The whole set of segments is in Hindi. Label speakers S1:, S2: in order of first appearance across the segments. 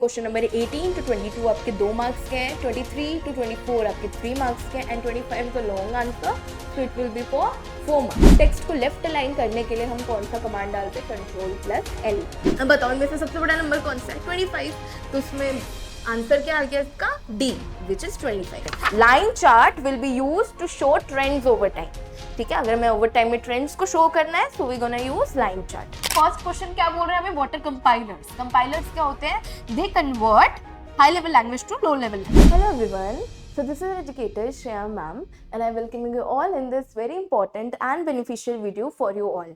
S1: क्वेश्चन नंबर 18 to 22 आपके 2 मार्क्स के हैं, 23 to 24 आपके 3 मार्क्स के हैं एंड 25 का long answer, so it will be for 4 marks. Text को लेफ्ट अलाइन करने के लिए हम कौन सा कमांड डालते हैं? Ctrl+L। अब बताओ इनमें से सबसे बड़ा नंबर कौन सा है? 25। तो उसमें आंसर क्या आ गया इसका? D, which is 25। Line chart will be used to show trends over time. ठीक है, अगर मैं ओवर टाइम में ट्रेंड्स को शो करना है so we gonna use line chart. First question क्या बोल रहे हैं हमें? What are compilers? कंपाइलर्स क्या होते हैं? They convert high level language to low level. Hello everyone, so this is educator Shreya ma'am and I welcome you all in this very important and beneficial video for you all।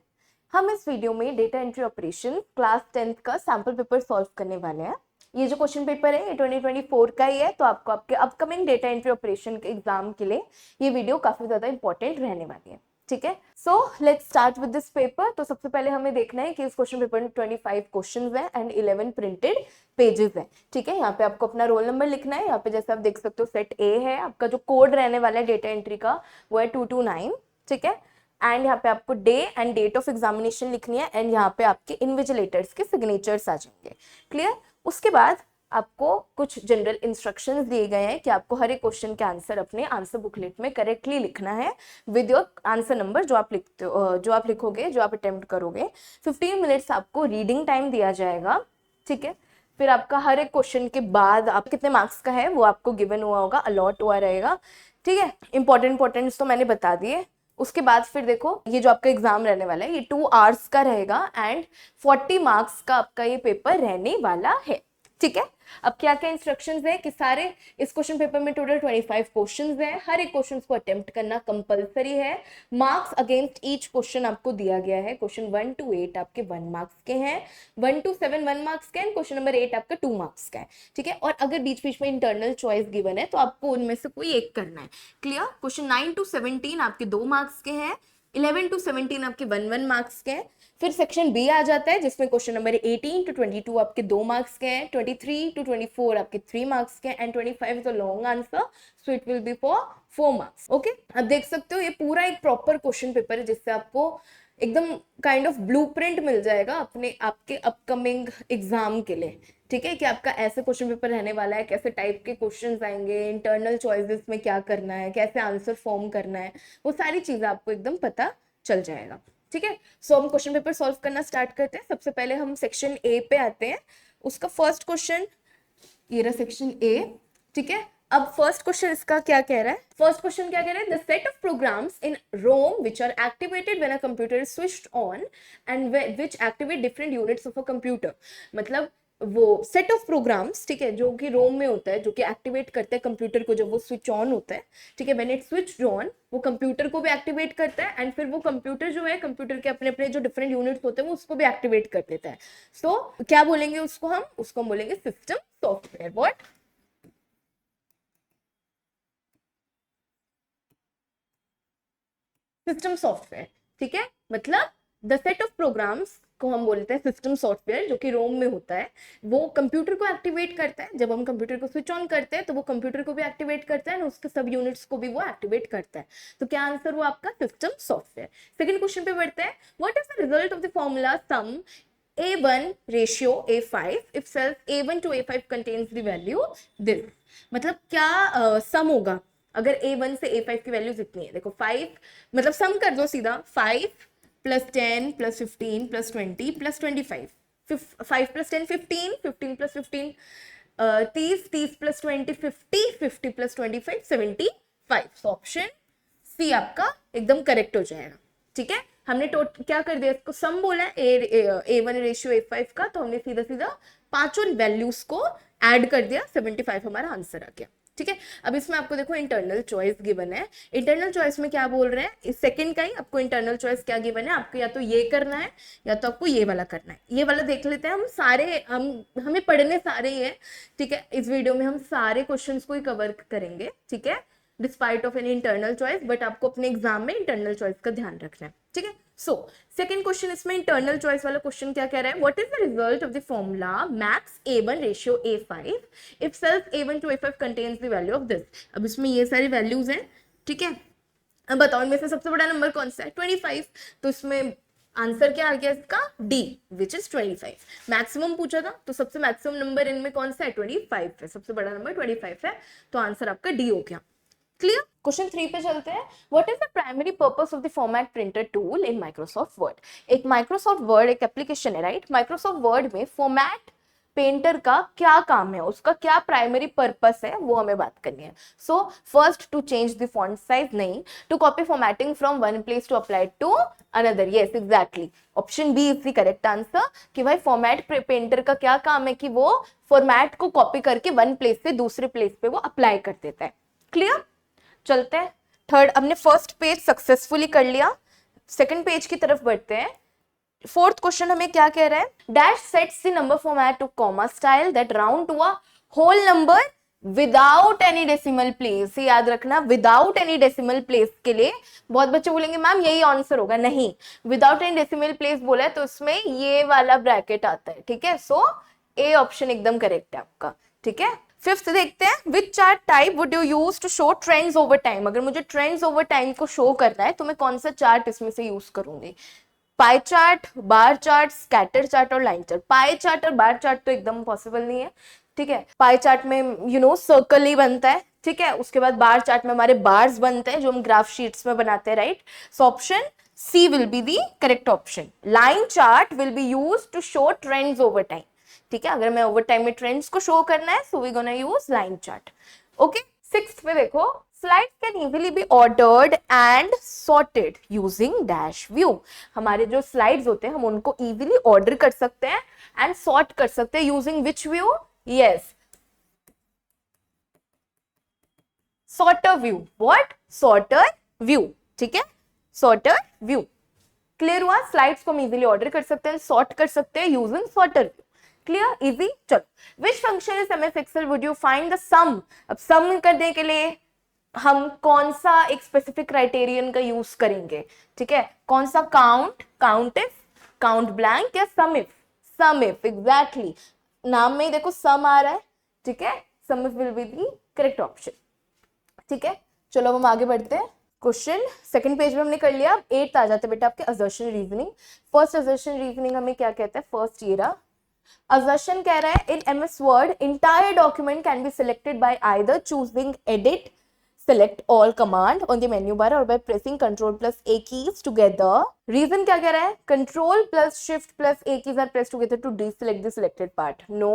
S1: हम इस वीडियो में data entry operation class 10th का सैम्पल पेपर सॉल्व करने वाले हैं। ये जो क्वेश्चन पेपर है ये 2024 का ही है, तो आपको आपके अपकमिंग डेटा एंट्री ऑपरेशन के एग्जाम के लिए ये वीडियो काफी ज्यादा इंपॉर्टेंट रहने वाली है। ठीक है, so let's start with this paper. तो सबसे पहले हमें देखना है कि इस क्वेश्चन पेपर में 25 क्वेश्चंस हैं एंड 11 प्रिंटेड पेजेस हैं। ठीक है, यहाँ पे आपको अपना रोल नंबर लिखना है। यहाँ पे जैसे आप देख सकते हो सेट ए है, आपका जो कोड रहने वाला है डेटा एंट्री का वो है 229। ठीक है, एंड यहाँ पे आपको day and date of examination लिखनी है एंड यहाँ पे आपके इन्विजिलेटर्स के सिग्नेचर्स आ जाएंगे। क्लियर? उसके बाद आपको कुछ जनरल इंस्ट्रक्शंस दिए गए हैं कि आपको हर एक क्वेश्चन के आंसर अपने आंसर बुकलेट में करेक्टली लिखना है विद योर आंसर नंबर जो आप लिखते हो, जो आप लिखोगे, जो आप अटेम्प्ट करोगे। 15 मिनट्स आपको रीडिंग टाइम दिया जाएगा। ठीक है, फिर आपका हर एक क्वेश्चन के बाद आप कितने मार्क्स का है वो आपको गिवन हुआ होगा, अलॉट हुआ रहेगा। ठीक है, इंपॉर्टेंट तो मैंने बता दिए। उसके बाद फिर देखो ये जो आपका एग्जाम रहने वाला है ये 2 आवर्स का रहेगा एंड 40 मार्क्स का आपका ये पेपर रहने वाला है। ठीक है, अब क्या क्या इंस्ट्रक्शंस है कि सारे इस क्वेश्चन पेपर में टोटल 25 क्वेश्चंस हैं, हर एक क्वेश्चन को अटेम्प्ट करना कंपलसरी है। मार्क्स अगेंस्ट ईच क्वेश्चन आपको दिया गया है। क्वेश्चन 1 to 8 आपके 1 मार्क्स के हैं, 1 to 7 1 मार्क्स के हैं, क्वेश्चन नंबर 8 आपका 2 मार्क्स का है। ठीक है, और अगर बीच बीच में इंटरनल चॉइस गिवन है तो आपको उनमें से कोई एक करना है। क्लियर? क्वेश्चन 9 to 17 आपके 2 मार्क्स के हैं, 11 to 17 आपके 1 मार्क्स के हैं। फिर सेक्शन बी आ जाता है जिसमें क्वेश्चन नंबर 18 to 22 आपके 2 मार्क्स के हैं, 23 to 24 आपके 3 मार्क्स के हैं and 25 is a long answer, so it will be for 4 marks. Okay, अब देख सकते हो ये पूरा एक प्रॉपर क्वेश्चन पेपर है जिससे आपको एकदम काइंड ऑफ ब्लूप्रिंट मिल जाएगा अपने आपके अपकमिंग एग्जाम के लिए। ठीक है, कि आपका ऐसे क्वेश्चन पेपर रहने वाला है, कैसे टाइप के क्वेश्चंस आएंगे, इंटरनल चॉइसेस में क्या करना है, कैसे आंसर फॉर्म करना है, वो सारी चीजें आपको एकदम पता चल जाएगा। ठीक है, सो हम क्वेश्चन पेपर सॉल्व करना स्टार्ट करते हैं। सबसे पहले हम सेक्शन ए पे आते हैं। उसका फर्स्ट क्वेश्चन ये रहा, सेक्शन ए। ठीक है, अब फर्स्ट क्वेश्चन इसका क्या कह रहा है? फर्स्ट क्वेश्चन क्या कह रहा है? The set of programs in ROM which are activated when a computer is switched on and which activate different units of a computer. मतलब वो सेट ऑफ प्रोग्राम्स, ठीक है, जो कि रोम में होता है, जो कि एक्टिवेट करते हैं कंप्यूटर को जब वो स्विच ऑन होता है। ठीक है, व्हेन इट स्विच्ड ऑन वो कंप्यूटर को भी एक्टिवेट करता है एंड फिर वो कंप्यूटर जो है, कंप्यूटर के अपने अपने जो डिफरेंट यूनिट्स होते हैं वो उसको भी एक्टिवेट कर देता है। सो क्या बोलेंगे उसको? हम उसको बोलेंगे system software. What? System software. ठीक है, मतलब द सेट ऑफ प्रोग्राम्स को हम बोलते हैं सिस्टम सॉफ्टवेयर, जो कि रोम में होता है। वो कंप्यूटर को एक्टिवेट करता है, जब हम कंप्यूटर को स्विच ऑन करते हैं तो वो कंप्यूटर को भी एक्टिवेट करता है और उसके सब यूनिट्स को भी वो एक्टिवेट करता है। तो क्या आंसर हुआ आपका? System software. सेकंड क्वेश्चन पे बढ़ते हैं। What is the result of the formula some A1 ratio A5 if cells A1 to A5 contains the value this। मतलब क्या सम होगा अगर A1 से A5 की वैल्यूज इतनी है? देखो 5, मतलब सम कर दो सीधा, 5 + 10 + 15 + 20 + 25, 5 + 10 15, 15 + 15 30, 30 + 20 50, 50 + 25 75। सो ऑप्शन सी आपका एकदम करेक्ट हो जाएगा। ठीक है, हमने क्या कर दिया, इसको सम बोला है A1 रेशियो A5 का, तो हमने सीधा सीधा पांचों वैल्यूज को ऐड कर दिया, 75 हमारा आंसर आ गया। ठीक है, अब इसमें आपको देखो इंटरनल चॉइस गिवन है। इंटरनल चॉइस में क्या बोल रहे हैं? इस सेकंड का ही आपको इंटरनल चॉइस क्या गिवन है? आपको या तो ये करना है या तो आपको ये वाला करना है। ये वाला देख लेते हैं हम सारे, हमें पढ़ने सारे ही है। ठीक है, इस वीडियो में हम सारे क्वेश्चंस को ही कवर करेंगे। ठीक है, despite of any internal choice, but आपको अपने एग्जाम में इंटरनल चॉइस का ध्यान रखना है। ठीक है, सो सेकंड क्वेश्चन, इसमें इंटरनल चॉइस वाला क्वेश्चन क्या कह रहा है? What is the result of the formula max A1 ratio A5 if cells A1 to A5 contains the value of this. अब इसमें ये सारी वैल्यूज हैं। ठीक है, अब बताओ इनमें से सबसे बड़ा नंबर कौन सा है? 25। तो इसमें आंसर क्या आ गया इसका? D, which is 25। मैक्सिमम पूछा था तो सबसे मैक्सिमम नंबर इनमें कौन सा है? 25 है, सबसे बड़ा नंबर 25 है, तो आंसर आपका डी हो गया। क्लियर? क्वेश्चन 3 पे चलते हैं। What is the primary purpose of the format printer tool in Microsoft word? एक माइक्रोसॉफ्ट वर्ड एक एप्लीकेशन है, राइट? माइक्रोसॉफ्ट वर्ड में फॉर्मेट पेंटर का क्या काम है, उसका क्या प्राइमरी पर्पस है, वो हमें बात करनी है। So first, to change the font size, नहीं। To copy formatting from one place to apply to another, yes exactly, option B is the correct answer. कि भाई फॉर्मेट पेंटर का क्या काम है कि वो फॉर्मेट को कॉपी करके वन प्लेस से दूसरे प्लेस पे वो अप्लाई कर देता है। क्लियर? चलते हैं थर्ड, हमने फर्स्ट पेज सक्सेसफुली कर लिया, सेकंड पेज की तरफ बढ़ते हैं। फोर्थ क्वेश्चन हमें क्या कह रहा है? Dash sets the number format to comma style that round to a whole number without any decimal place. याद रखना, विदाउट एनी डेसिमल प्लेस के लिए बहुत बच्चे बोलेंगे मैम यही आंसर होगा, नहीं, विदाउट एनी डेसिमल प्लेस बोला है तो इसमें ये वाला ब्रैकेट आता है, ठीक है? सो ए ऑप्शन एकदम करेक्ट है आपका, ठीक है? फिफ्थ देखते हैं, which chart type would you use to show trends over time? अगर मुझे ट्रेंड्स ओवर टाइम को शो करना है तो मैं कौन सा चार्ट इसमें से यूज करूंगी? Pie chart, bar chart, scatter chart और लाइन चार्ट। पाई चार्ट और बार चार्ट तो एकदम पॉसिबल नहीं है, ठीक है? पाई चार्ट में सर्कल ही बनता है, ठीक है? उसके बाद बार चार्ट में हमारे बार्स बनते हैं जो हम ग्राफ शीट्स में बनाते हैं, right? So option C will be the correct option. Line chart will be use to show trends over time, ठीक है? अगर मैं ओवर टाइम में ट्रेंड्स को शो करना है so we gonna use line chart. Okay, sixth पे देखो, slides can easily be ordered and sorted using dash view. हमारे जो स्लाइड्स होते हैं हम उनको इजीली ऑर्डर कर सकते हैं एंड सॉर्ट कर सकते हैं using which view? Yes, sorter view. What? Sorter view, ठीक है? Sorter view. क्लियर हुआ? स्लाइड्स को हम इजीली ऑर्डर कर सकते हैं, सॉर्ट कर सकते हैं using sorter view. Clear? Easy. चलो, which function is MS Excel would you find the sum? अब सम करने के लिए हम कौन सा एक स्पेसिफिक क्राइटेरियन का यूज करेंगे, ठीक है? कौन सा? Count, count if, count blank या सम इफ? सम इफ, एग्जैक्टली, नाम में ही देखो सम आ रहा है, ठीक है? Sum if will be the correct option, ठीक है? चलो अब हम आगे बढ़ते हैं। क्वेश्चन सेकंड पेज में हमने कर लिया, 8th आ जाते बेटा आपके assertion reasoning. First assertion reasoning हमें क्या कहता है? फर्स्ट ये रहा assertion कह रहा है, in MS word entire document can be selected by either choosing edit, select all command on the menu bar or by pressing Ctrl plus A keys together. Reason क्या कह रहा है? Ctrl plus Shift plus A keys are pressed together to deselect the selected part. No,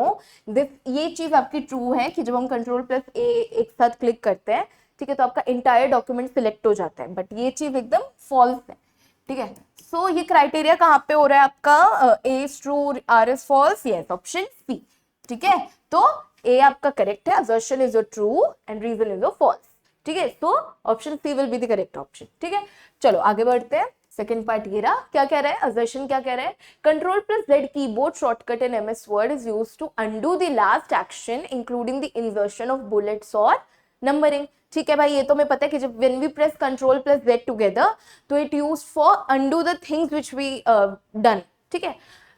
S1: ये चीज आपकी ट्रू है कि जब हम Ctrl plus A एक साथ क्लिक करते हैं, ठीक है, तो आपका entire document select हो जाता है, बट ये चीज एकदम false है, ठीक है? सो ये क्राइटेरिया कहाँ पे हो रहा है आपका? A is true, R is false, yes, option C, ठीक है? तो ए आपका करेक्ट है, assertion is a true and reason is a false, ठीक है? तो option C will be the correct option, ठीक है? चलो आगे बढ़ते हैं। सेकंड पार्ट ये रहा, क्या कह रहा है? असर्शन क्या कह रहा है? Control plus Z keyboard shortcut in MS Word is used to undo the last action including the insertion of bullets और नंबरिंग, ठीक है भाई? ये तो हमें पता है कि जब when we press control plus Z together तो it used for undo the things which we done, ठीक है?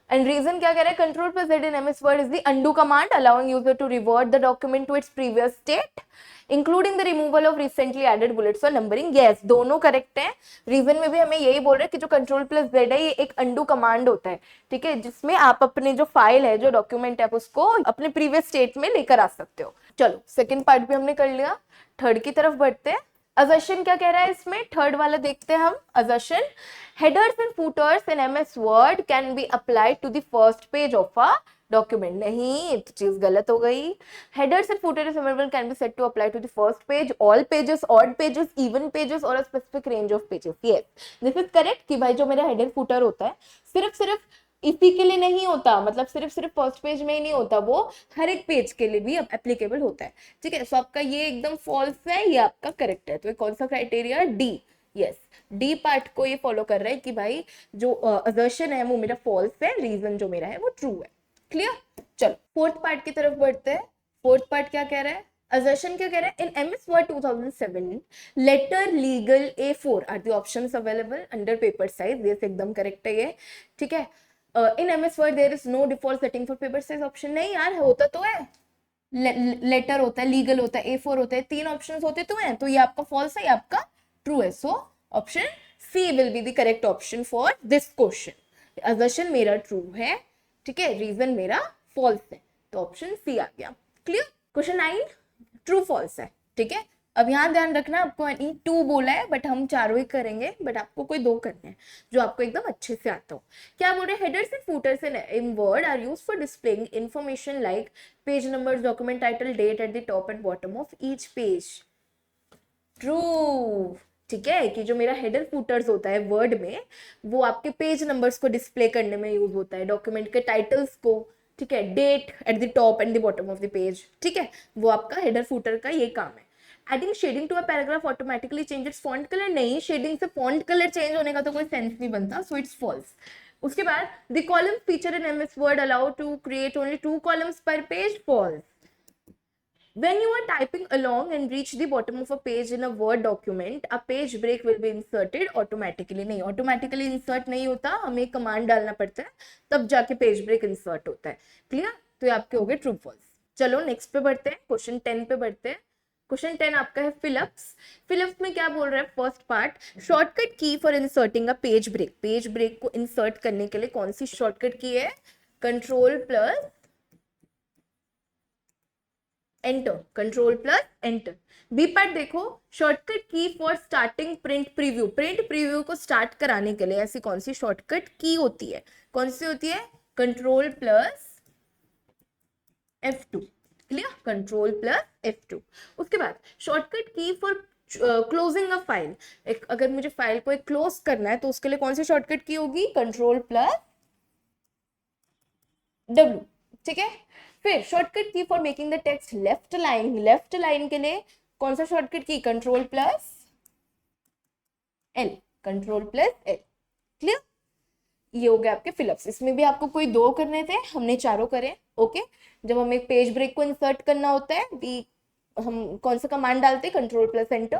S1: एंड रीजन क्या कह रहा है? Control plus Z in MS Word is the undo command allowing user to revert the document to its previous state including the removal of recently added bullets और नंबरिंग। यस, दोनों करेक्ट हैं। रीजन में भी हमें यही बोल रहे हैं कि जो कंट्रोल प्लस जेड है ये एक अंडू कमांड होता है, ठीक है, जिसमें आप अपने जो फाइल है, जो डॉक्यूमेंट है, आप उसको अपने प्रीवियस स्टेट में लेकर आ सकते हो। चलो सेकंड पार्ट भी हमने कर लिया, थर्ड की तरफ बढ़ते हैं। असर्शन क्या कह रहा है इसमें? थर्ड वाला देखते हैं हम। Assertion, headers and footers in MS Word can be applied to the first page of a document. नहीं, ये तो चीज गलत हो गई। Headers and footers can be set to apply to the first page, all pages, odd pages, even pages और a specific range of pages. Yes, this is correct कि भाई जो मेरा हेडर फूटर होता है सिर्फ इसी के लिए नहीं होता, मतलब सिर्फ फर्स्ट पेज में ही नहीं होता, वो हर एक पेज के लिए भी एप्लीकेबल होता है, ठीक है? सो आपका ये एकदम फॉल्स है, ये आपका करेक्ट है। तो ये कौन सा criteria? D. Yes, D part को ये फॉलो कर रहा है कि भाई जो असर्शन है वो मेरा फॉल्स है, रीजन जो मेरा है वो ट्रू है। क्लियर? चलो फोर्थ पार्ट की तरफ बढ़ते हैं। फोर्थ पार्ट क्या कह रहा है? assertion क्या कह रहा है? In MS Word 2007 letter legal A4 are the options available under paper size. ये एकदम करेक्ट है ये, ठीक है? In MS Word there is no default setting for paper size option. नहीं यार, होता तो है, लेटर होता है, लीगल होता है, A4 होता है, तीन ऑप्शंस होते तो हैं, तो ये आपका फॉल्स है, ये आपका ट्रू है। So option C will be the correct option for this question. Assertion मेरा ट्रू है, ठीक है, रीजन मेरा फॉल्स है, तो ऑप्शन सी आ गया। क्लियर। क्वेश्चन 9 ट्रू फॉल्स है, ठीक है। अब यहाँ ध्यान रखना, आपको 2 बोला है बट हम चारों ही करेंगे, बट आपको कोई 2 करने हैं जो आपको एकदम अच्छे से आता हो। क्या बोल रहे हैं, headers and footers in Word are used for displaying information like page numbers, document title, date at the top and bottom of each page. True, ठीक है, कि जो मेरा हेडर फूटर्स होता है वर्ड में, वो आपके पेज नंबर्स को डिस्प्ले करने में यूज होता है, डॉक्यूमेंट के टाइटल्स को, ठीक है, date at the top and the bottom of the page, ठीक है, वो आपका हेडर फूटर का ये काम है। Adding shading to a paragraph automatically changes font colour, नहीं, शेडिंग से फॉन्ट कलर चेंज होने का तो कोई सेंस नहीं बनता, सो इट्स फॉल्स। उसके बाद the column feature in MS Word allow to create only 2 columns per page, false. When you are typing along and reach the bottom of a page in a Word document, a page break will be inserted automatically. नहीं, automatically insert नहीं होता, हमें कमांड डालना पड़ता है, तब जाके पेज ब्रेक इंसर्ट होता है। क्लियर। तो ये आपके हो गए ट्रू फॉल्स। चलो नेक्स्ट पे बढ़ते हैं, क्वेश्चन 10 पे बढ़ते हैं। क्वेश्चन 10 आपका है फिलिप्स। फिलिप्स में क्या बोल रहा है, first part, shortcut key for inserting a page break. Page break को इंसर्ट करने के लिए कौन सी शॉर्टकट की है, control plus enter, control plus enter. B part देखो, shortcut key for starting print preview. Print preview को स्टार्ट कराने के लिए ऐसी कौन सी शॉर्टकट की होती है, कौन सी होती है, control plus F2। Clear, control plus F2। उसके बाद shortcut key for closing a file, अगर मुझे फाइल को एक क्लोज करना है तो उसके लिए कौन सी शॉर्टकट की होगी, कंट्रोल प्लस W, ठीक है। फिर shortcut key for making the text left line, left line के लिए कौन सा शॉर्टकट की, control plus L, control plus L। Clear, ये हो गया आपके फिलिप्स। इसमें भी आपको कोई 2 करने थे, हमने चारों करे। ओके, जब हमें पेज ब्रेक को इंसर्ट करना होता है हम कौन सा कमांड डालते हैं, कंट्रोल प्लस एंटर।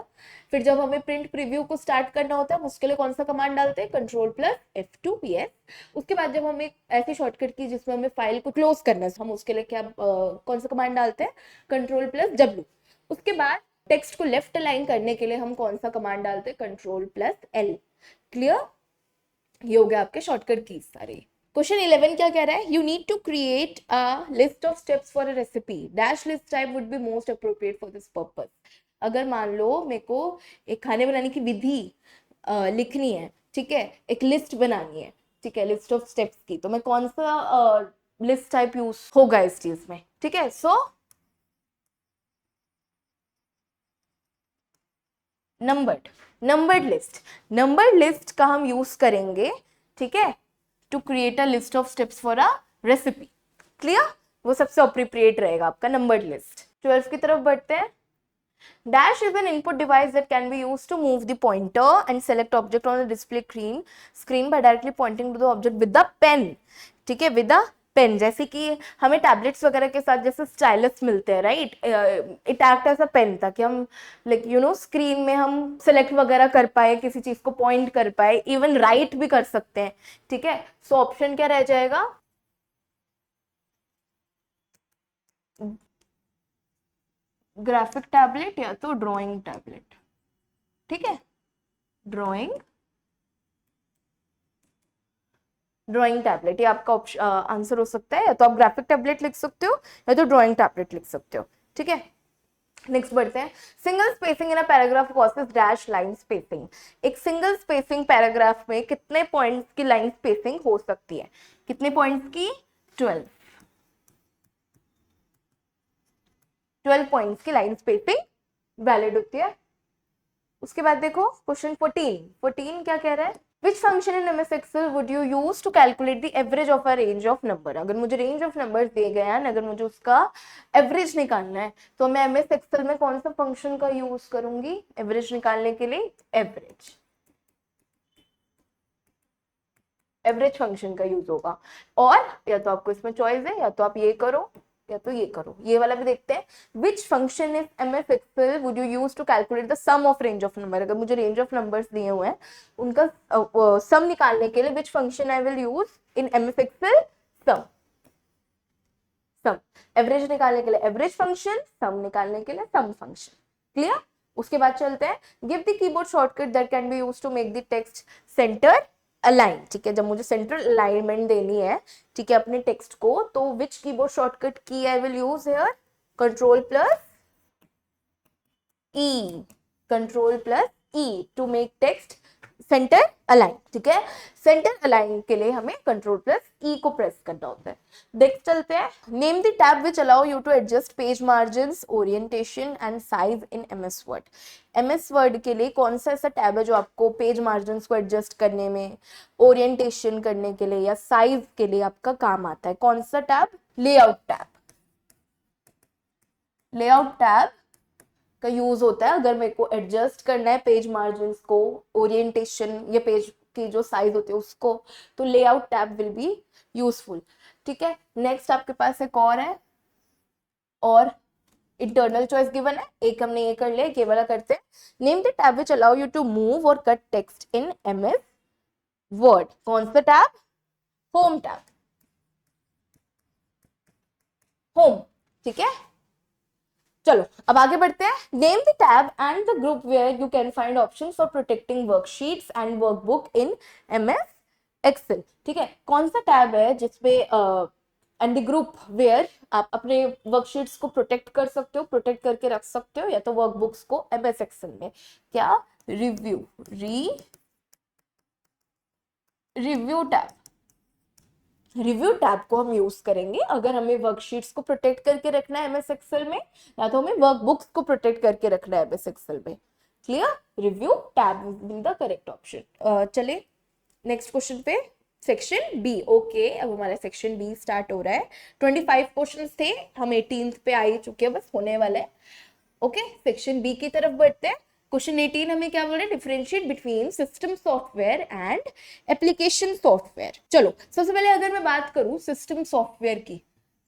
S1: फिर जब हमें प्रिंट प्रीव्यू को स्टार्ट करना होता है उसके लिए कौन सा कमांड डालते हैं, कंट्रोल प्लस F2, यस। उसके बाद जब हमें ऐसी शॉर्टकट की जिसमें हमें फाइल को क्लोज करना है, हम उसके लिए क्या कौन सा कमांड डालते हैं, कंट्रोल प्लस W। उसके बाद टेक्स्ट को लेफ्ट अलाइन करने के लिए हम कौन सा कमांड डालते हैं, कंट्रोल प्लस L। क्लियर, ये हो गया आपके शॉर्टकट कीज सारे। क्वेश्चन 11 क्या कह रहा है, you need to create a list of steps for a recipe, dash list type would be most appropriate for this purpose. अगर मान लो मेरे को एक खाने बनाने की विधि लिखनी है, ठीक है, एक लिस्ट बनानी है, ठीक है, लिस्ट ऑफ स्टेप्स की, तो मैं कौन सा लिस्ट टाइप यूज होगा इस चीज में, ठीक है। सो नंबर्ड लिस्ट का हम यूज करेंगे, ठीक है, to create a list of steps for a recipe. Clear, वो सबसे अप्रोप्रिएट रहेगा आपका नंबर्ड लिस्ट। 12 की तरफ बढ़ते हैं। Dash is an input device that can be used to move the pointer and select object on the display screen by directly pointing to the object with the pen, ठीक है, with the पेन। जैसे कि हमें टैबलेट्स वगैरह के साथ जैसे स्टाइलस मिलते हैं, right, it act as a pen, ताकि हम लाइक स्क्रीन में हम सेलेक्ट वगैरह कर पाए, किसी चीज को पॉइंट कर पाए, इवन राइट भी कर सकते हैं, ठीक है। सो ऑप्शन क्या रह जाएगा, ग्राफिक टैबलेट या तो ड्राइंग टैबलेट, ठीक है, ड्राइंग टैबलेट, ये आपका आंसर हो सकता है। या तो आप ग्राफिक टैबलेट लिख सकते हो या तो ड्राइंग टैबलेट लिख सकते हो, ठीक है। नेक्स्ट बढ़ते हैं। Single spacing in a paragraph causes dash line spacing. एक सिंगल स्पेसिंग पैराग्राफ में कितने पॉइंट्स की लाइन स्पेसिंग हो सकती है, कितने पॉइंट्स की, 12 पॉइंट्स की लाइन स्पेसिंग वैलिड होती है। उसके बाद देखो क्वेश्चन 14 क्या कह रहा है, Which function in MS Excel would you use to calculate the average of a range of number? अगर मुझे range of numbers दिए गए हैं, अगर मुझे उसका average निकालना है, तो मैं MS Excel में कौन सा फंक्शन का यूज करूंगी average निकालने के लिए, एवरेज फंक्शन का यूज होगा। और या तो आपको इसमें चॉइस है, या तो आप ये करो या तो ये करो। ये वाला भी देखते हैं, which function is MS Excel would you use to calculate the sum of range of number. अगर मुझे रेंज ऑफ नंबर्स दिए हुए हैं उनका सम निकालने के लिए which function I will use in MS Excel, sum. Average निकालने के लिए एवरेज फंक्शन, सम निकालने के लिए सम फंक्शन। क्लियर, उसके बाद चलते हैं, give the keyboard shortcut that can be used to make the text centre align. ठीक है, जब मुझे सेंट्रल अलाइनमेंट देनी है, ठीक है, अपने टेक्स्ट को, तो विच keyboard shortcut key I will use here, control plus E, control plus E to make text centre align. ठीक है, सेंटर अलाइन के लिए हमें कंट्रोल प्लस ई को प्रेस करना होता है। नेक्स्ट चलते हैं, name the tab which allow you to adjust page margins, orientation and size in MS Word. MS Word के लिए कौन सा ऐसा टैब है जो आपको पेज मार्जिन्स को एडजस्ट करने में, ओरिएंटेशन करने के लिए या साइज के लिए आपका काम आता है? कौन सा tab? Layout tab. Layout tab का यूज होता है अगर मेरे को एडजस्ट करना है पेज मार्जिन्स को, ओरिएंटेशन या पेज की जो साइज होती है उसको, तो layout tab will be useful. ठीक है, नेक्स्ट आपके पास एक और है, और इंटरनल चॉइस गिवन है, एक हमने ये कर लिया, ये वाला करते हैं। Name the tab which allow you to move और cut text in MS Word. कौन सा टैब? Home tab, home. ठीक है, चलो अब आगे बढ़ते हैं। Name the tab and the group where you can find options for protecting worksheets and workbook in MS Excel. ठीक है, कौन सा टैब है जिसपे एंड द ग्रुप वेयर आप अपने वर्कशीट्स को प्रोटेक्ट कर सकते हो, प्रोटेक्ट करके रख सकते हो, या तो वर्कबुक्स को एमएस एक्सेल में? क्या? Review, review tab. Review tab को हम यूज करेंगे अगर हमें वर्कशीट्स को प्रोटेक्ट करके रखना है एमएस एक्सेल में, या तो हमें वर्कबुक्स को प्रोटेक्ट करके रखना है एमएस एक्सेल में। Clear? Review tab will the correct option. चलिए नेक्स्ट क्वेश्चन पे, सेक्शन बी। ओके, अब हमारा सेक्शन बी स्टार्ट हो रहा है। 25 क्वेश्चंस थे, हम 18th पे आ ही चुके हैं, बस होने वाला है। ओके, सेक्शन बी की तरफ बढ़ते हैं। क्वेश्चन 18 हमें क्या बोल रहे हैं? Differentiate between system software and application software. चलो सबसे पहले अगर मैं बात करूं सिस्टम सॉफ्टवेयर की,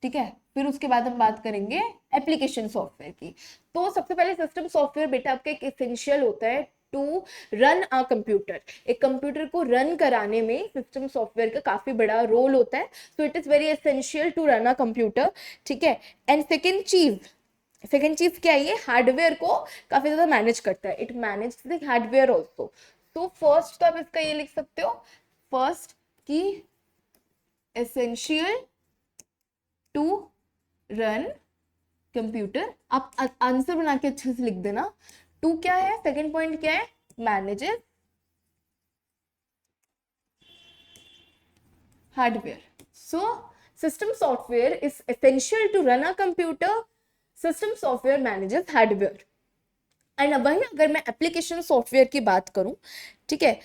S1: ठीक है, फिर उसके बाद हम बात करेंगे एप्लीकेशन सॉफ्टवेयर की। तो सबसे पहले सिस्टम सॉफ्टवेयर बेटा आपका एक एसेंशियल होता है टू रन अ कंप्यूटर। एक कंप्यूटर को रन कराने में सिस्टम सॉफ्टवेयर का काफी बड़ा रोल होता है, so it is very essential to run a computer. ठीक है, एंड सेकेंड चीज क्या है? ये हार्डवेयर को काफी ज्यादा मैनेज करता है, it manage the hardware also. तो फर्स्ट तो आप इसका ये लिख सकते हो, फर्स्ट की एसेंशियल टू रन कंप्यूटर। आप आंसर बना के अच्छे से लिख देना। टू क्या है? सेकेंड पॉइंट क्या है? Manages hardware. So system software is essential to run a computer, system software manages hardware. And वही अगर मैं एप्लीकेशन सॉफ्टवेयर की बात करूं, ठीक है,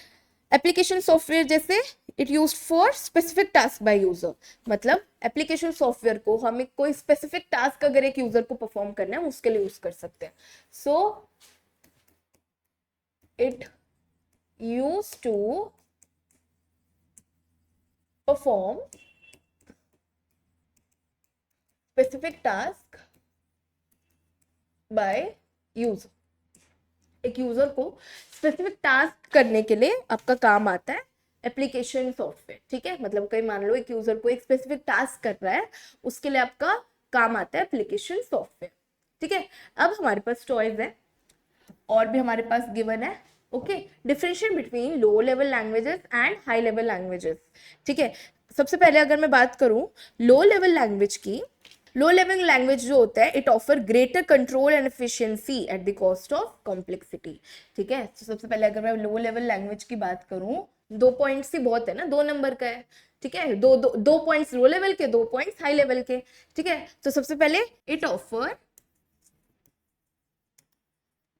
S1: एप्लीकेशन सॉफ्टवेयर जैसे it use for specific task by user. मतलब एप्लीकेशन सॉफ्टवेयर को हमें कोई स्पेसिफिक टास्क अगर एक यूजर को परफॉर्म करना है उसके लिए यूज कर सकते हैं। So it use to perform specific task by user. एक यूजर को स्पेसिफिक टास्क करने के लिए आपका काम आता है एप्लीकेशन सॉफ्टवेयर। ठीक है, मतलब कहीं मान लो एक यूजर को एक स्पेसिफिक टास्क कर रहा है, उसके लिए आपका काम आता है एप्लीकेशन सॉफ्टवेयर। ठीक है, अब हमारे पास चॉइस है और भी हमारे पास गिवन है। Okay, differentiate between low level languages and high level languages. ठीक है, सबसे पहले अगर मैं बात करूं लो लेवल लैंग्वेज की, लो लेवल लैंग्वेज जो होता है it offer greater control and efficiency at the cost of complexity. ठीक है, तो सबसे पहले अगर मैं लो लेवल लैंग्वेज की बात करूं, 2 पॉइंट्स ही बहुत है ना, 2 नंबर का है। ठीक है, दो पॉइंट्स लो लेवल के, 2 पॉइंट्स हाई लेवल के। ठीक है, तो सबसे पहले it offer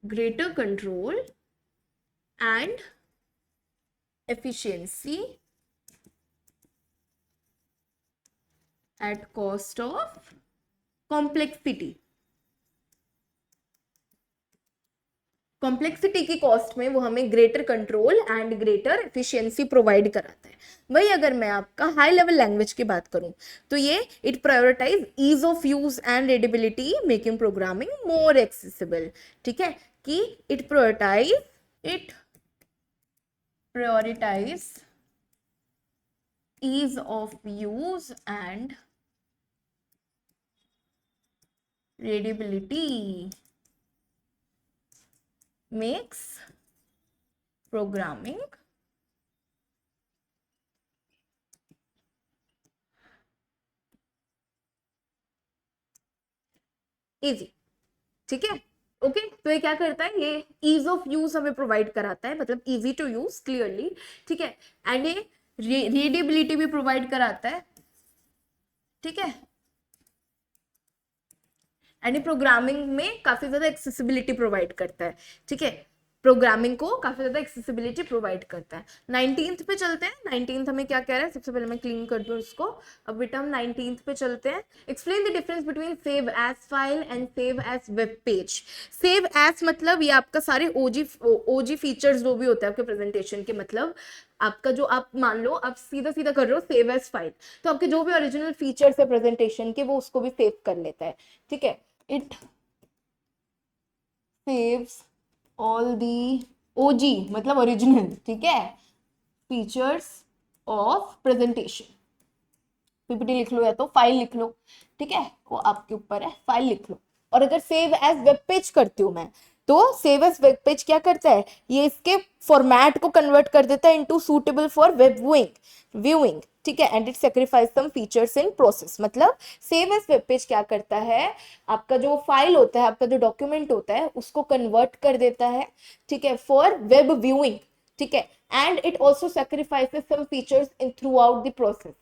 S1: greater control and efficiency at cost of complexity। Complexity की कॉस्ट में वो हमें greater control and greater efficiency provide कराता है। वही अगर मैं आपका हाई लेवल लैंग्वेज की बात करूं तो ये it prioritise ease of use and readability, making programming more accessible. ठीक है, कि it prioritise ease of use and readability, makes programming easy. ठीक है, ओके तो ये क्या करता है, ये ईज ऑफ यूज हमें प्रोवाइड कराता है, मतलब इजी टू यूज क्लियरली। ठीक है, एंड ये रीडेबिलिटी भी प्रोवाइड कराता है। ठीक है, एंड ये प्रोग्रामिंग में काफी ज्यादा एक्सेसिबिलिटी प्रोवाइड करता है। ठीक है, प्रोग्रामिंग को काफी ज्यादा एक्सेसिबिलिटी प्रोवाइड करता है। 19th पे चलते हैं। 19th हमें क्या कह रहा है, सबसे पहले मैं क्लीन कर दूं इसको। अब बेटा हम 19th पे चलते हैं। Explain the difference between save as file and save as web page. Save as मतलब ये आपका सारे ओजी फीचर्स जो भी होते हैं आपके प्रेजेंटेशन के, मतलब आपका जो, आप मान लो आप सीधा सीधा कर रहे हो सेव एज फाइल, तो आपके जो भी ओरिजिनल फीचर्स है प्रेजेंटेशन के वो उसको भी सेव कर लेता है। ठीक है, it saves all the OG मतलब ओरिजिनल, ठीक है, फीचर्स ऑफ प्रेजेंटेशन। पीपीटी लिख लो या तो फाइल लिख लो, ठीक है, वो आपके ऊपर है, फाइल लिख लो। और अगर सेव एज वेब पेज करती हूँ मैं, तो सेव एज वेब पेज क्या करता है, ये इसके फॉर्मेट को कन्वर्ट कर देता है into suitable for web viewing. ठीक है, and it sacrifice some features in process. मतलब सेव एज वेब पेज क्या करता है, आपका जो फाइल होता है, आपका जो डॉक्यूमेंट होता है, उसको कन्वर्ट कर देता है, ठीक है, फॉर वेब व्यूइंग। ठीक है, and it also sacrifices some features in throughout the process.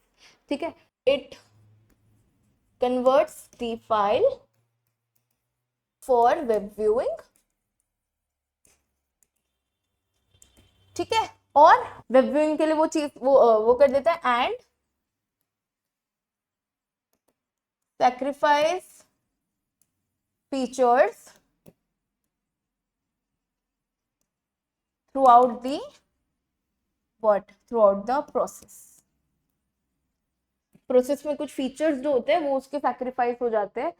S1: ठीक है, it converts the file for web viewing। ठीक है, और वेब व्यूइंग के लिए वो चीज वो कर देता है, and sacrifice features throughout the throughout the process में कुछ फीचर्स जो होते हैं वो उसके सैक्रिफाइस हो जाते हैं।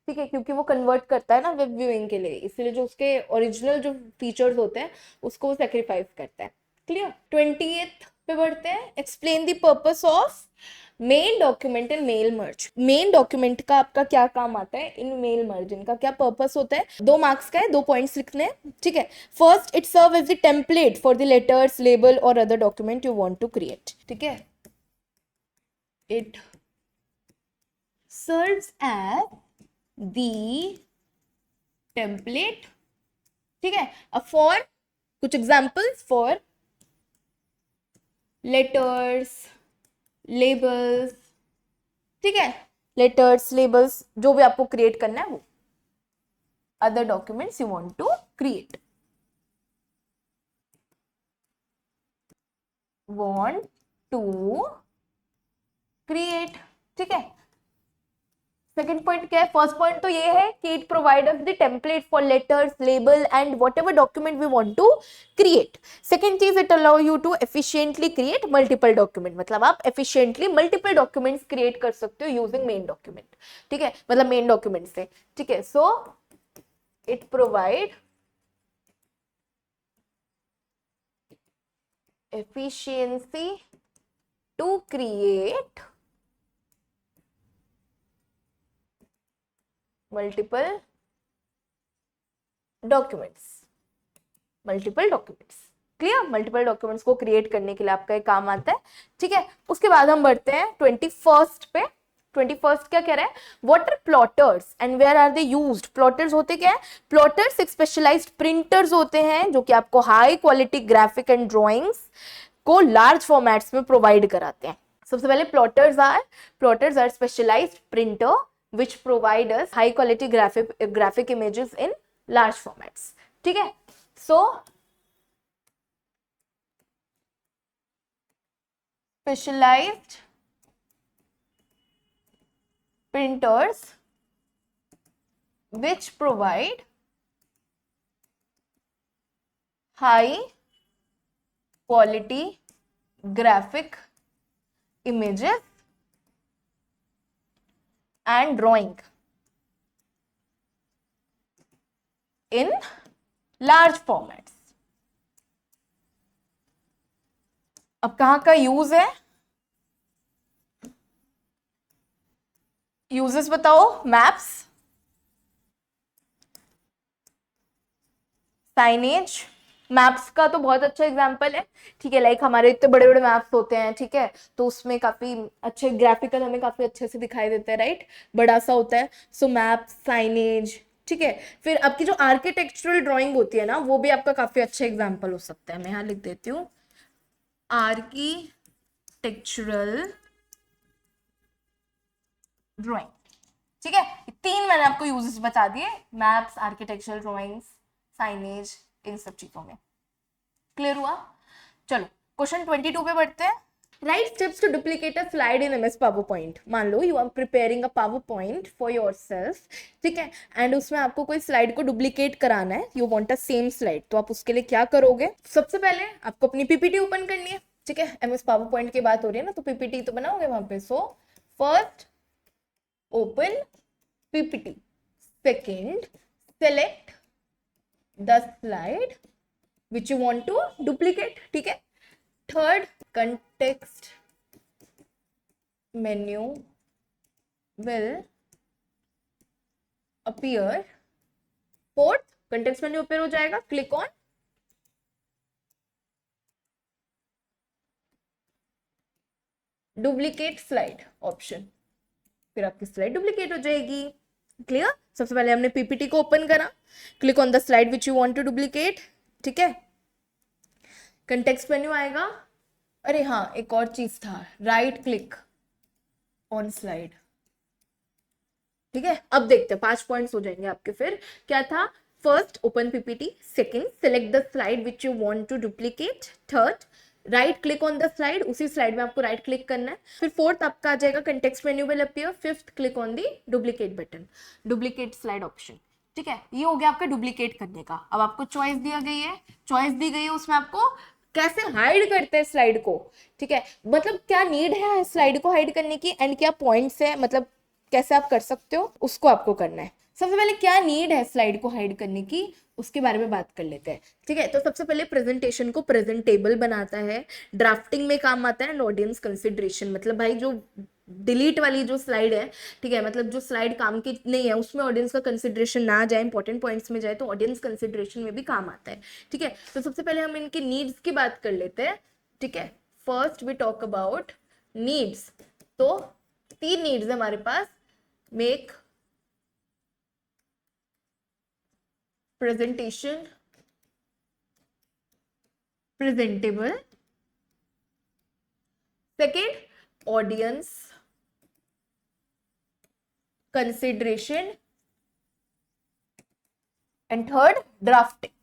S1: ठीक है, क्योंकि वो कन्वर्ट करता है ना वेब व्यूइंग के लिए, इसलिए जो उसके ओरिजिनल जो फीचर्स होते हैं उसको वो सैक्रिफाइस करता है। क्लियर। 20th पे बढ़ते हैं। Explain the purpose of main document in mail merge. Main document का आपका क्या काम आता है इन मेल मर्ज, इनका क्या पर्पस होता है। 2 मार्क्स का है, 2 पॉइंट्स लिखने हैं। ठीक है, first it serve as the template for the letters, label और other document you want to create. ठीक है, it serves as the template। ठीक है, for कुछ एग्जाम्पल्स, फॉर लेटर्स, लेबल्स। ठीक है, लेटर्स, लेबल्स जो भी आपको क्रिएट करना है वो, other documents you want to create, want to create. ठीक है, सेकंड पॉइंट क्या है, फर्स्ट पॉइंट तो ये है कि it provide us the template for letters, label and whatever document we want to create. Second चीज, it allow you to efficiently create multiple document, मतलब आप एफिशिएंटली मल्टीपल डॉक्यूमेंट्स क्रिएट कर सकते हो यूजिंग मेन डॉक्यूमेंट। ठीक है, मतलब मेन डॉक्यूमेंट से। ठीक है, so it provide efficiency to create multiple documents। Clear, multiple documents को क्रिएट करने के लिए आपका एक काम आता है। ठीक है, उसके बाद हम बढ़ते हैं 21st पे। 21st क्या कह रहा है, what are plotters and where are they used. Plotters होते क्या है, प्लॉटर्स एक स्पेशलाइज्ड प्रिंटर्स होते हैं जो कि आपको high quality graphic and drawings को लार्ज फॉर्मेट्स में प्रोवाइड कराते हैं। सबसे पहले plotters are specialised printer which provide us high quality graphic images in large formats। ठीक है, so specialized printers which provide high quality graphic images and drawing in large formats। अब कहां का यूज है, यूजेस बताओ। मैप्स, साइनेज, मैप्स का तो बहुत अच्छा एग्जाम्पल है, ठीक है, लाइक हमारे इतने बड़े बड़े मैप्स होते हैं, ठीक है, तो उसमें काफी अच्छे ग्राफिकल हमें काफी अच्छे से दिखाई देता है, राइट, बड़ा सा होता है, सो मैप, साइनेज, ठीक है। फिर आपकी जो आर्किटेक्चरल ड्राइंग होती है ना, वो भी आपका काफी अच्छा एग्जाम्पल हो सकता है। मैं यहाँ लिख देती हूँ आर्किटेक्चरल ड्राइंग, ठीक है। तीन मैंने आपको यूजेस बता दिए, मैप्स, आर्किटेक्चरल ड्राइंग्स, साइनेज, इन सब चीजों में। क्लियर हुआ? चलो क्वेश्चन 22 पे बढ़ते हैं। Write steps to duplicate a slide in MS PowerPoint. मान लो you are preparing a PowerPoint for yourself, ठीक है, एंड उसमें आपको कोई स्लाइड को डुप्लीकेट कराना है, you want a same slide, तो आप उसके लिए क्या करोगे? सबसे पहले आपको अपनी पीपीटी ओपन करनी है, ठीक है, एमएस पावर पॉइंट की बात हो रही है ना, तो पीपीटी तो बनाओगे वहां पे। So first open PPT, second select the slide which you want to duplicate, ठीक है। Third context menu will appear, fourth context menu appear हो जाएगा, click on duplicate slide option, फिर आपकी स्लाइड डुप्लीकेट हो जाएगी। क्लियर? सबसे पहले हमने पीपीटी को ओपन करा, click on the slide which you want to duplicate, ठीक है, कंटेक्स्ट मेन्यू आएगा। अरे हाँ, एक और चीज था, राइट क्लिक ऑन स्लाइड, ठीक है। अब देखते हैं, 5 पॉइंट्स हो जाएंगे आपके। फिर क्या था? First open PPT, second select the slide which you want to duplicate, third right click on the slide, उसी स्लाइड में आपको राइट क्लिक करना है, फिर फोर्थ आपका आ जाएगा context menu will appear, fifth click on the duplicate button, duplicate slide option, ठीक है। ये हो गया आपका डुप्लीकेट करने का। अब आपको चॉइस दिया गई है, चॉइस दी गई है, उसमें आपको कैसे हाइड करते हैं स्लाइड को, ठीक है, मतलब क्या नीड है स्लाइड को हाइड करने की एंड क्या पॉइंट्स है, मतलब कैसे आप कर सकते हो, उसको आपको करना है। सबसे पहले क्या नीड है स्लाइड को हाइड करने की, उसके बारे में बात कर लेते हैं, ठीक है। तो सबसे पहले प्रेजेंटेशन को प्रेजेंटेबल बनाता है, ड्राफ्टिंग में काम आता है, एंड ऑडियंस कंसिडरेशन, मतलब भाई जो डिलीट वाली जो स्लाइड है, ठीक है, मतलब जो स्लाइड काम की नहीं है, उसमें ऑडियंस का कंसिडरेशन ना जाए, इंपॉर्टेंट पॉइंट्स में जाए, तो ऑडियंस कंसिडरेशन में भी काम आता है, ठीक है। तो सबसे पहले हम इनकी नीड्स की बात कर लेते हैं, ठीक है। First we talk about needs. तो 3 नीड्स है हमारे पास, make presentation presentable, second audience consideration, and third drafting,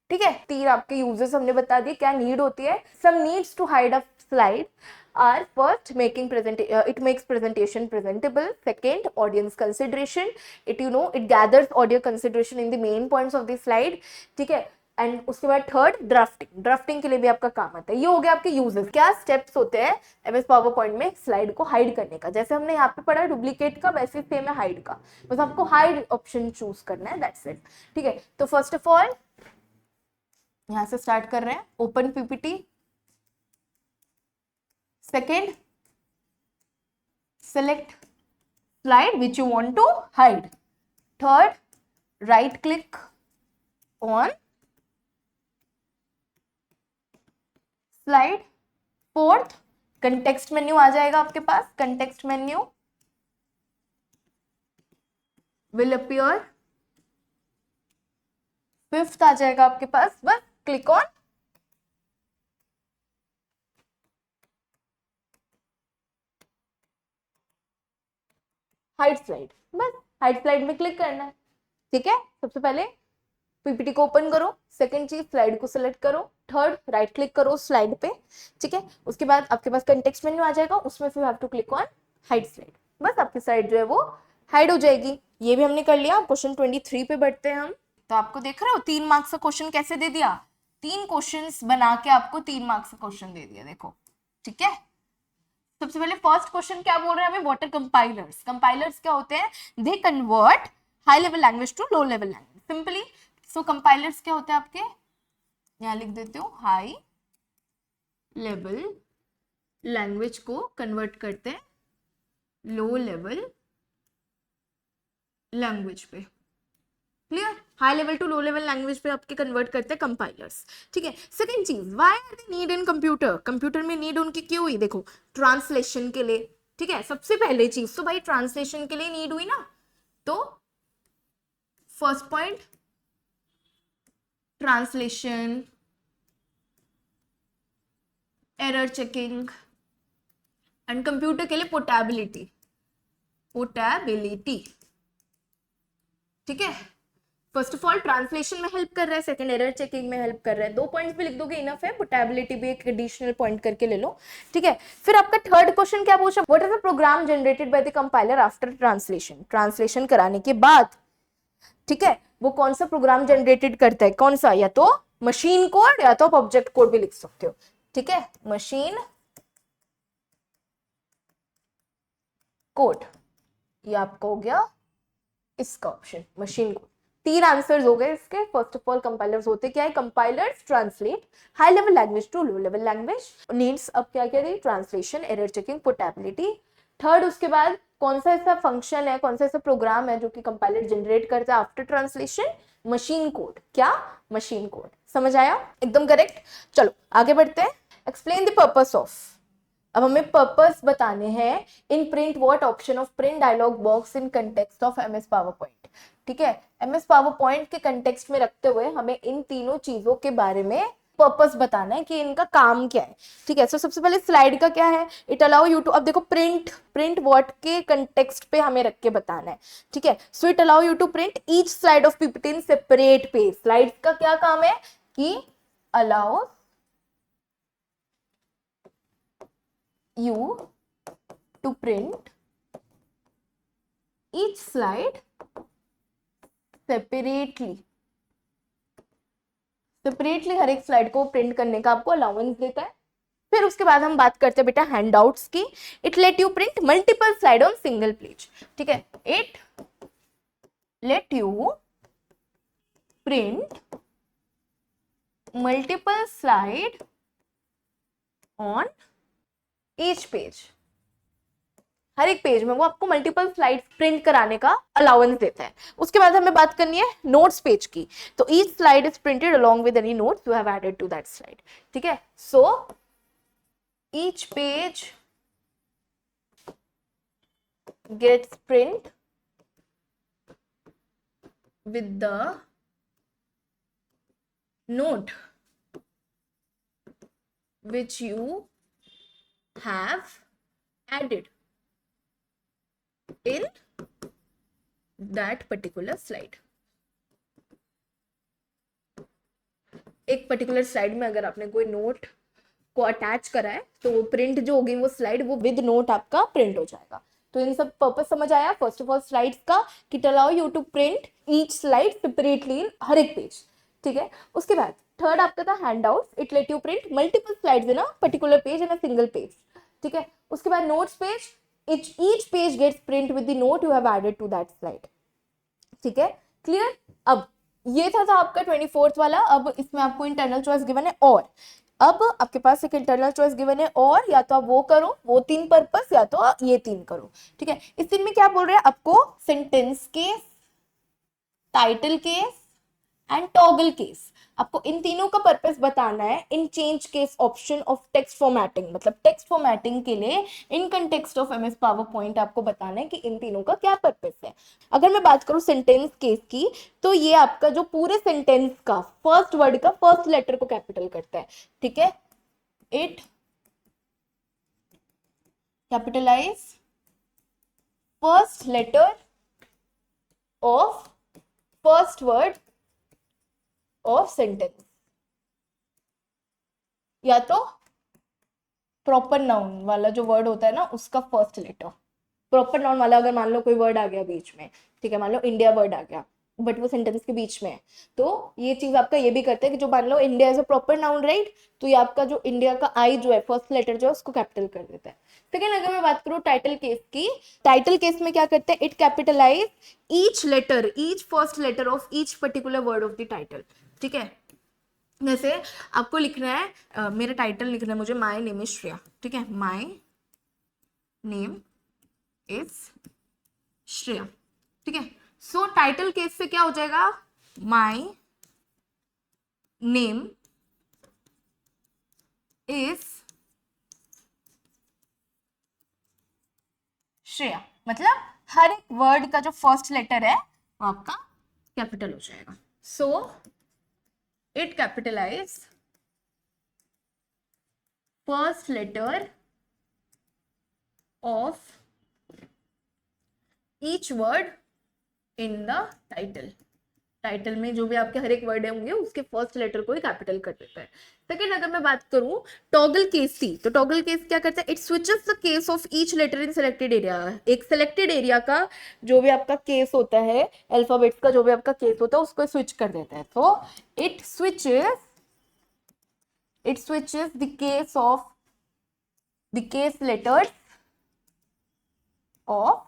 S1: ठीक है। 3 आपके यूजेस हमने बता दिए, क्या नीड होती है। Some needs to hide a slide are first making it makes presentation presentable, second audience consideration, it gathers audio consideration in the main points of the slide, ठीक है, एंड उसके बाद थर्ड ड्राफ्टिंग के लिए भी आपका काम आता है। ये हो गया आपके यूजेस। क्या स्टेप्स होते हैं एमएस पावर पॉइंट में स्लाइड को हाइड करने का, जैसे हमने यहाँ पे पढ़ा डुप्लीकेट का, वैसे सेम है हाइड का, बस आपको हाइड ऑप्शन चूज करना है, दैट्स इट, ठीक है। तो फर्स्ट ऑफ ऑल यहाँ से स्टार्ट कर रहे हैं, open PPT, second select slide which you want to hide, third right click on slide, fourth context menu आ जाएगा आपके पास, context menu will appear, fifth आ जाएगा आपके पास, बस click on हाइड स्लाइड, बस हाइड स्लाइड में क्लिक करना है, ठीक है। सबसे पहले पीपीटी को ओपन करो, सेकंड चीज स्लाइड को सिलेक्ट करो, थर्ड राइट क्लिक करो स्लाइड पे, ठीक है। उसके बाद आपके पास कंटेक्स्ट मेन्यू आ जाएगा, उसमें फिर have to click on hide slide, बस आपकी स्लाइड जो है वो हाइड हो जाएगी। ये भी हमने कर लिया। क्वेश्चन 23 पे बढ़ते हैं हम। तो आपको देख रहे हो 3 मार्क्स का क्वेश्चन कैसे दे दिया, 3 क्वेश्चंस बना के आपको 3 मार्क्स का क्वेश्चन दे दिया, देखो, ठीक है। सबसे पहले फर्स्ट क्वेश्चन क्या बोल रहे हैं हमें, वाटर कंपाइलर्स। कंपाइलर्स क्या होते हैं? They convert high level language to low level language, simply. So compilers क्या होते हैं आपके, यहां लिख देते हो, हाई लेवल लैंग्वेज को कन्वर्ट करते हैं लो लेवल लैंग्वेज पे, clear. High level to low level language पे आपके कन्वर्ट करते हैं कंपाइलर्स, ठीक है। सेकंड चीज, why are they need in computer, computer में नीड उनकी क्यों हुई, देखो ट्रांसलेशन के लिए, ठीक है। सबसे पहले चीज तो भाई ट्रांसलेशन के लिए नीड हुई ना, तो first point translation, error checking, and computer के लिए पोर्टेबिलिटी, पोर्टेबिलिटी, ठीक है। फर्स्ट ऑफ ऑल ट्रांसलेशन में हेल्प कर रहा है, सेकंड एरर चेकिंग में हेल्प कर रहा है। 2 पॉइंट्स भी लिख दोगे इनफ है, पोर्टेबिलिटी भी एक एडिशनल पॉइंट करके ले लो, ठीक है। फिर आपका थर्ड क्वेश्चन क्या पूछा, what is the program generated by the compiler after translation, translation कराने के बाद, ठीक है, वो कौन सा प्रोग्राम जनरेटेड करता है, कौन सा, या तो मशीन कोड या तो आप ऑब्जेक्ट कोड भी लिख सकते हो, ठीक है, मशीन कोड, ये आपका हो गया इसका ऑप्शन मशीन कोड। 3 आंसर्स हो गए इसके। फर्स्ट ऑफ ऑल कंपाइलर्स होते क्या है, compilers translate high level language to low level language, needs अब क्या क्या दी, translation, error checking, portability. Third उसके बाद कौन सा ऐसा फंक्शन है, कौन सा ऐसा प्रोग्राम है जो कि कंपाइलर जनरेट करता है आफ्टर ट्रांसलेशन, मशीन कोड, क्या, मशीन कोड। समझ आया, एकदम करेक्ट। चलो आगे बढ़ते हैं। एक्सप्लेन द पर्पस ऑफ, अब हमें पर्पस बताने हैं in print what option of print dialogue box in context of MS power point, ठीक है। एमएस पावर पॉइंट के कंटेक्स्ट में रखते हुए हमें इन तीनों चीजों के बारे में पर्पस बताना है कि इनका काम क्या है, ठीक है। सो सबसे पहले स्लाइड का क्या है, इट अलाउ यू टू, अब देखो प्रिंट व्हाट के कंटेक्स्ट पे हमें रख के बताना है, ठीक है। So it allow you to print each slide of PPT in separate page, slides का क्या काम है कि allow you to print each slide separately हर एक स्लाइड को प्रिंट करने का आपको अलाउंस देता है। फिर उसके बाद हम बात करते हैं बेटा हैंडआउट्स की। It let you print multiple slide on single page, ठीक है। It let you print multiple slide on each page, हर एक पेज में वो आपको मल्टीपल स्लाइड्स प्रिंट कराने का अलाउंस देता है। उसके बाद हमें बात करनी है नोट्स पेज की, तो each slide is printed along with any notes you have added to that slide, ठीक है। So each page gets print with the note which you have added in that particular slide। एक पर्टिकुलर स्लाइड में अगर आपने कोई नोट को अटैच करा है तो वो प्रिंट जो होगी वो स्लाइड वो विद नोट आपका प्रिंट हो जाएगा। तो इन सब पर्पस समझ आया। फर्स्ट ऑफ ऑल स्लाइड्स का कि allow you to print each slide separately हर एक पेज, ठीक है। उसके बाद थर्ड आपका था handouts, it let you print multiple slides in a particular page in a single page, ठीक है। उसके बाद notes page, each page gets print with the note you have added to that slide, ठीक है, क्लियर। अब ये था आपका 24th वाला। अब इसमें आपको इंटरनल चॉइस गिवन है और, अब आपके पास एक इंटरनल चॉइस गिवन है और, या तो आप वो करो वो 3 पर्पस, या तो ये 3 करो, ठीक है। इस 3 में क्या बोल रहे हैं आपको, sentence case, title case and toggle case, आपको इन तीनों का पर्पस बताना है in change case option of text formatting, मतलब टेक्स्ट फॉर्मेटिंग के लिए in context of MS PowerPoint आपको बताना है कि इन तीनों का क्या पर्पस है। अगर मैं बात करूं सेंटेंस केस की, तो ये आपका जो पूरे सेंटेंस का फर्स्ट वर्ड का फर्स्ट लेटर को कैपिटल करता है, ठीक है। It capitalise first letter of first word of sentence, या तो प्रॉपर नाउन वाला जो वर्ड होता है ना उसका फर्स्ट लेटर, प्रॉपर नाउन वाला अगर मान लो कोई वर्ड आ गया बीच में, ठीक है, मान लो इंडिया वर्ड आ गया बट वो सेंटेंस के बीच में है, तो ये चीज आपका ये भी करता है कि जो मान लो India is a proper noun, right, तो ये आपका जो इंडिया का आई जो है फर्स्ट लेटर जो है उसको कैपिटल कर देता है। सेकेंड अगर मैं बात करूँ टाइटल केस की, टाइटल केस में क्या करते हैं, it capitalise each letter, each first letter of each particular word of the title, ठीक है। जैसे आपको लिखना है मेरा टाइटल लिखना है मुझे, माय नेम इज श्रेया, ठीक है, माय नेम इज श्रेया, ठीक है। सो टाइटल केस से क्या हो जाएगा, माई नेम इज श्रेया, मतलब हर एक वर्ड का जो फर्स्ट लेटर है वो आपका कैपिटल हो जाएगा. So it capitalise first letter of each word in the title. Title में जो भी आपके हर एक वर्ड होंगे उसके फर्स्ट लेटर को ही कैपिटल कर देता है. सेकंड, अगर मैं बात करूं टॉगल केस की, तो टॉगल केस क्या करता है? It switches the case of each letter in selected area. एक सिलेक्टेड एरिया का जो भी आपका केस होता है, अल्फाबेट्स का जो भी आपका केस होता है उसको स्विच कर देता है. तो it switches the case of the case letters of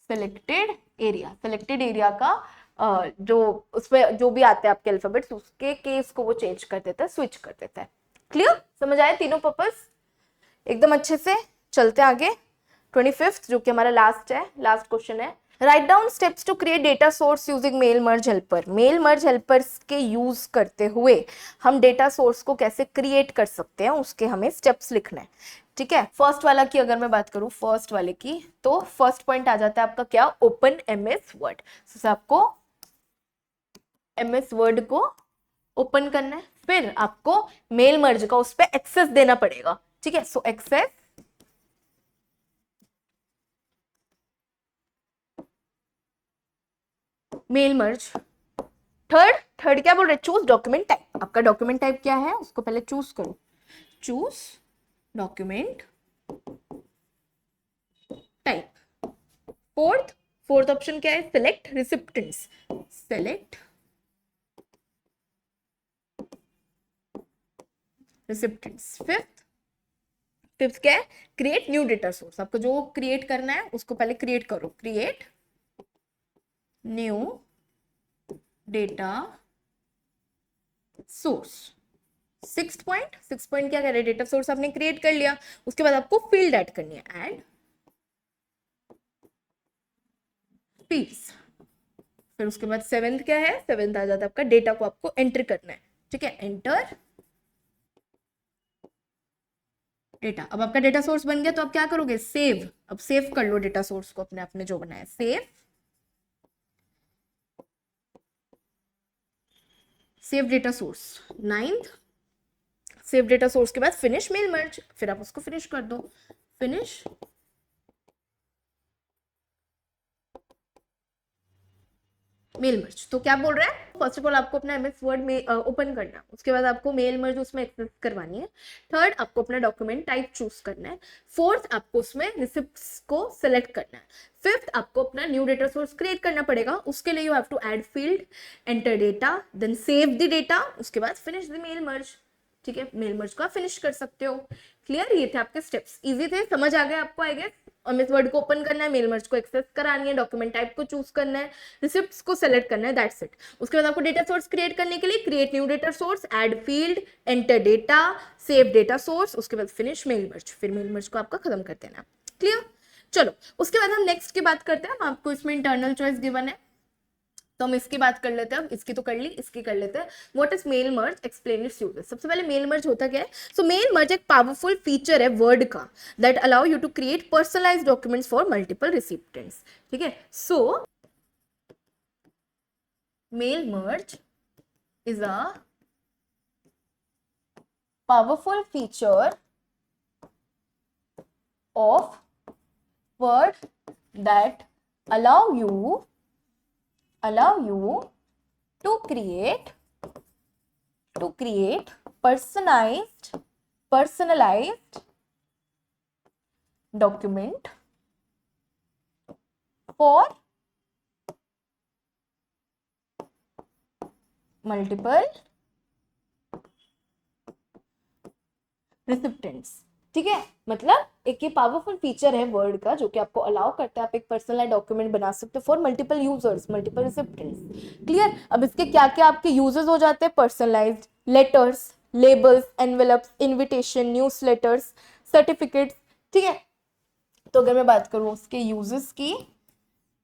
S1: selected area का जो उसमें जो भी आते हैं आपके अल्फाबेट्स उसके केस को वो चेंज कर देता है, स्विच कर देता है. क्लियर? समझ आए तीनों पर्पस एकदम अच्छे से. चलते आगे. 25th जो कि हमारा लास्ट क्वेश्चन है. Write down steps to create data source using mail merge helper. Mail merge helpers के यूज करते हुए हम डेटा सोर्स को कैसे क्रिएट कर सकते हैं उसके हमें स्टेप्स लिखना है. ठीक है. फर्स्ट वाला की अगर मैं बात करूं, फर्स्ट वाले की, तो फर्स्ट पॉइंट आ जाता है आपका क्या? Open MS word. तो आपको एमएस वर्ड को ओपन करना है, फिर आपको मेल मर्ज का उस पर एक्सेस देना पड़ेगा. ठीक है. सो एक्सेस मेल मर्ज. थर्ड क्या बोल रहे? Choose document type. आपका डॉक्यूमेंट टाइप क्या है उसको पहले चूज करो. Choose document type. Fourth option क्या है? सिलेक्ट रिसिप्टेंट्स. सिलेक्ट रिसिप्टेंट्स. फिफ्थ क्या है? Create new data source. आपको जो क्रिएट करना है उसको पहले क्रिएट करो. Create new data source. Six point क्या कह रहे हैं? डेटा सोर्स आपने क्रिएट कर लिया, उसके बाद आपको फील्ड ऐड करनी है. Add fields. फिर उसके बाद सेवेंथ क्या है? सेवेंथ आ जाता है आपका डेटा को आपको एंटर करना है. ठीक है. Enter data. अब आपका डेटा सोर्स बन गया तो आप क्या करोगे? सेव. अब सेव कर लो डेटा सोर्स को अपने आपने जो बनाया. Save data source. Ninth, save data source के बाद फिनिश मेल मर्ज. फिर आप उसको फिनिश कर दो. Finish mail merge. तो क्या बोल रहा है? फर्स्ट ऑफ ऑल आपको अपना एमएस वर्ड में ओपन करना है, उसके बाद आपको मेल मर्ज उसमें एक्सेस करवानी है. थर्ड, आपको अपना डॉक्यूमेंट टाइप चूज करना है. फोर्थ, आपको उसमें रिसिप्ट्स को सिलेक्ट करना है. फिफ्थ, आपको अपना न्यू डेटा सोर्स क्रिएट करना पड़ेगा. उसके लिए you have to add field, enter data, then save the data, उसके बाद फिनिश द मेल मर्ज. ठीक है. मेल मर्ज को आप फिनिश कर सकते हो. क्लियर? ये थे आपके स्टेप्स. इजी थे, समझ आ गया आपको आई गेस. एमएस वर्ड को ओपन करना है, मेल मर्ज को एक्सेस करानी है, डॉक्यूमेंट टाइप को चूज करना है, रिसिप्ट्स को सेलेक्ट करना है. That's it. उसके बाद आपको डेटा सोर्स क्रिएट करने के लिए create new data source, add field, enter data, save data source, उसके बाद फिनिश मेल मर्ज. फिर मेल मर्ज को आपका खत्म कर देना. क्लियर? चलो उसके बाद हम नेक्स्ट की बात करते हैं. आपको इसमें इंटरनल चॉइस गिवन है तो हम इसकी बात कर लेते हैं. इसकी तो कर ली, इसकी कर लेते हैं. What is mail merge? Explain its uses. सबसे पहले मेल मर्ज होता क्या है? सो मेल मर्ज एक पावरफुल फीचर है वर्ड का that allow you to create personalised documents for multiple recipients. ठीक है. So mail merge is a powerful feature of word that allow you to create personalized document for multiple recipients. ठीक है. मतलब एक ये पावरफुल फीचर है वर्ड का जो कि आपको अलाउ करता है आप एक पर्सनलाइज्ड डॉक्यूमेंट बना सकते हो for multiple users, multiple recipients. Clear? अब इसके क्या क्या आपके यूजर्स हो जाते हैं? Personalised letters, labels, envelopes, invitation, newsletters, certificates. ठीक है. तो अगर मैं बात करूं उसके यूजर्स की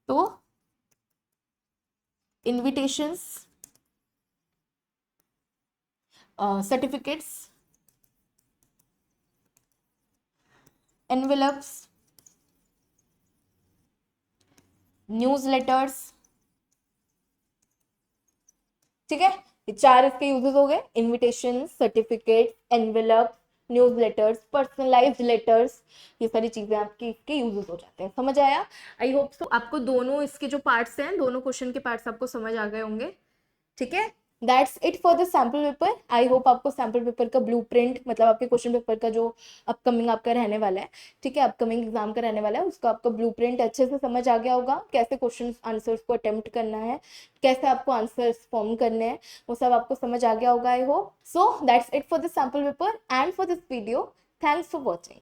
S1: तो invitations, certificates, envelopes, news letters. ठीक है, ये 4 इसके यूजेस हो गए, invitation, certificate, envelope, news letters, personalised letters. ये सारी चीजें आपकी इसके यूजेस हो जाते हैं। समझ आया? आई होप सो आपको दोनों इसके जो पार्ट्स हैं, दोनों क्वेश्चन के पार्ट्स आपको समझ आ गए होंगे। ठीक है, that's it for the sample paper. I hope आपको सैम्पल पेपर का ब्लूप्रिंट, मतलब आपके क्वेश्चन पेपर का जो अपकमिंग आपका रहने वाला है, ठीक है, अपकमिंग एग्जाम का रहने वाला है, उसका आपका ब्लूप्रिंट अच्छे से समझ आ गया होगा। कैसे क्वेश्चन आंसर्स को अटेम्प्ट करना है, कैसे आपको आंसर्स फॉर्म करने हैं, वो सब आपको समझ आ गया होगा। I hope so that's it for the sample paper and for this video. Thanks for watching.